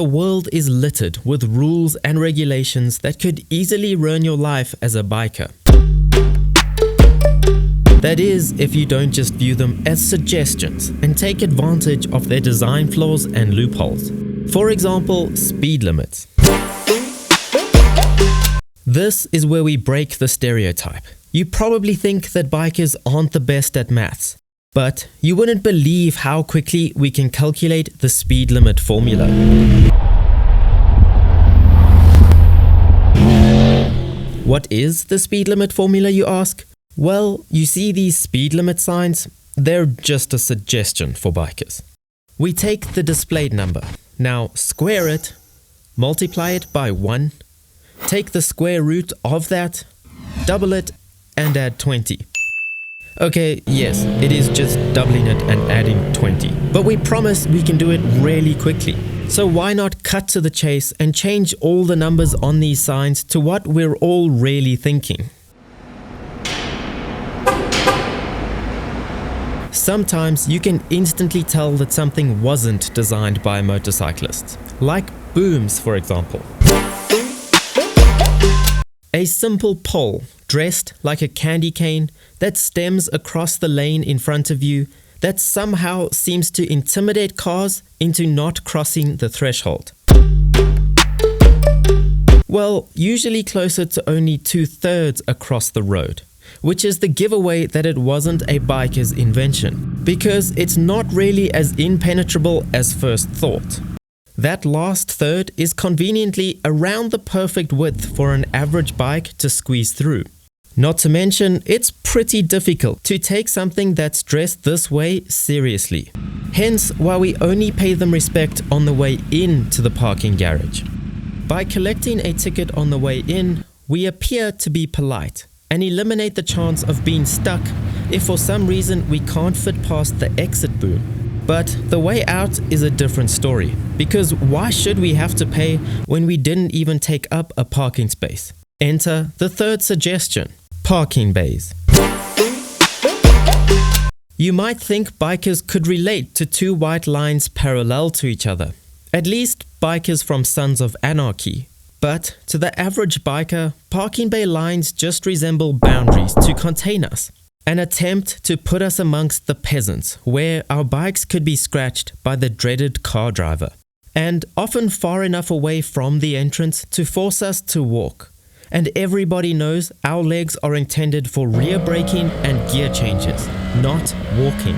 world is littered with rules and regulations that could easily ruin your life as a biker. That is, if you don't just view them as suggestions and take advantage of their design flaws and loopholes. For example, speed limits. This is where we break the stereotype. You probably think that bikers aren't the best at maths, but you wouldn't believe how quickly we can calculate the speed limit formula. What is the speed limit formula, you ask? Well, you see these speed limit signs? They're just a suggestion for bikers. We take the displayed number. Now square it, multiply it by 1, take the square root of that, double it, and add 20. Okay, yes, it is just doubling it and adding 20. But we promise we can do it really quickly. So why not cut to the chase and change all the numbers on these signs to what we're all really thinking? Sometimes you can instantly tell that something wasn't designed by motorcyclists, like booms, for example. A simple pole dressed like a candy cane that stems across the lane in front of you that somehow seems to intimidate cars into not crossing the threshold. Well, usually closer to only 2/3 across the road, which is the giveaway that it wasn't a biker's invention, because it's not really as impenetrable as first thought. That last third is conveniently around the perfect width for an average bike to squeeze through. Not to mention, it's pretty difficult to take something that's dressed this way seriously. Hence why we only pay them respect on the way in to the parking garage. By collecting a ticket on the way in, we appear to be polite and eliminate the chance of being stuck if for some reason we can't fit past the exit boom. But the way out is a different story, because why should we have to pay when we didn't even take up a parking space? Enter the third suggestion, parking bays. You might think bikers could relate to two white lines parallel to each other, at least bikers from Sons of Anarchy. But to the average biker, parking bay lines just resemble boundaries to contain us. An attempt to put us amongst the peasants, where our bikes could be scratched by the dreaded car driver, and often far enough away from the entrance to force us to walk. And everybody knows our legs are intended for rear braking and gear changes, not walking.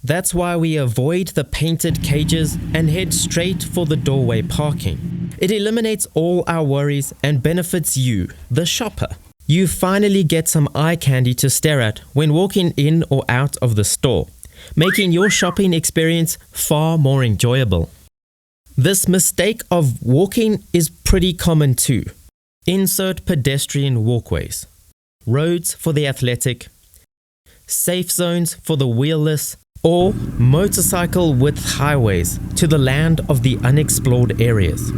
That's why we avoid the painted cages and head straight for the doorway parking. It eliminates all our worries and benefits you, the shopper. You finally get some eye candy to stare at when walking in or out of the store, making your shopping experience far more enjoyable. This mistake of walking is pretty common too. Insert pedestrian walkways, roads for the athletic, safe zones for the wheelless, or motorcycle width highways to the land of the unexplored areas.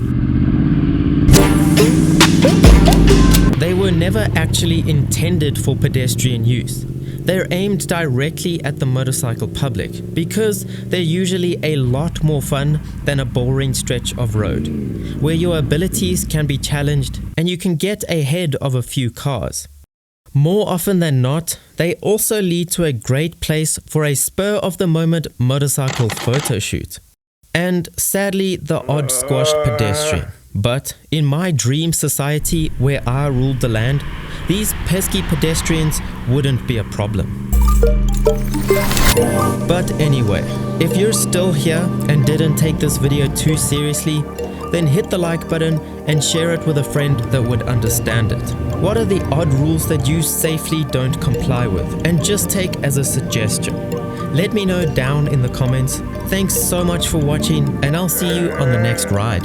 They were never actually intended for pedestrian use. They're aimed directly at the motorcycle public because they're usually a lot more fun than a boring stretch of road, where your abilities can be challenged and you can get ahead of a few cars. More often than not, they also lead to a great place for a spur-of-the-moment motorcycle photo shoot. And sadly, the odd squashed pedestrian. But in my dream society where I ruled the land, these pesky pedestrians wouldn't be a problem. But anyway, if you're still here and didn't take this video too seriously, then hit the like button and share it with a friend that would understand it. What are the odd rules that you safely don't comply with and just take as a suggestion? Let me know down in the comments. Thanks so much for watching, and I'll see you on the next ride.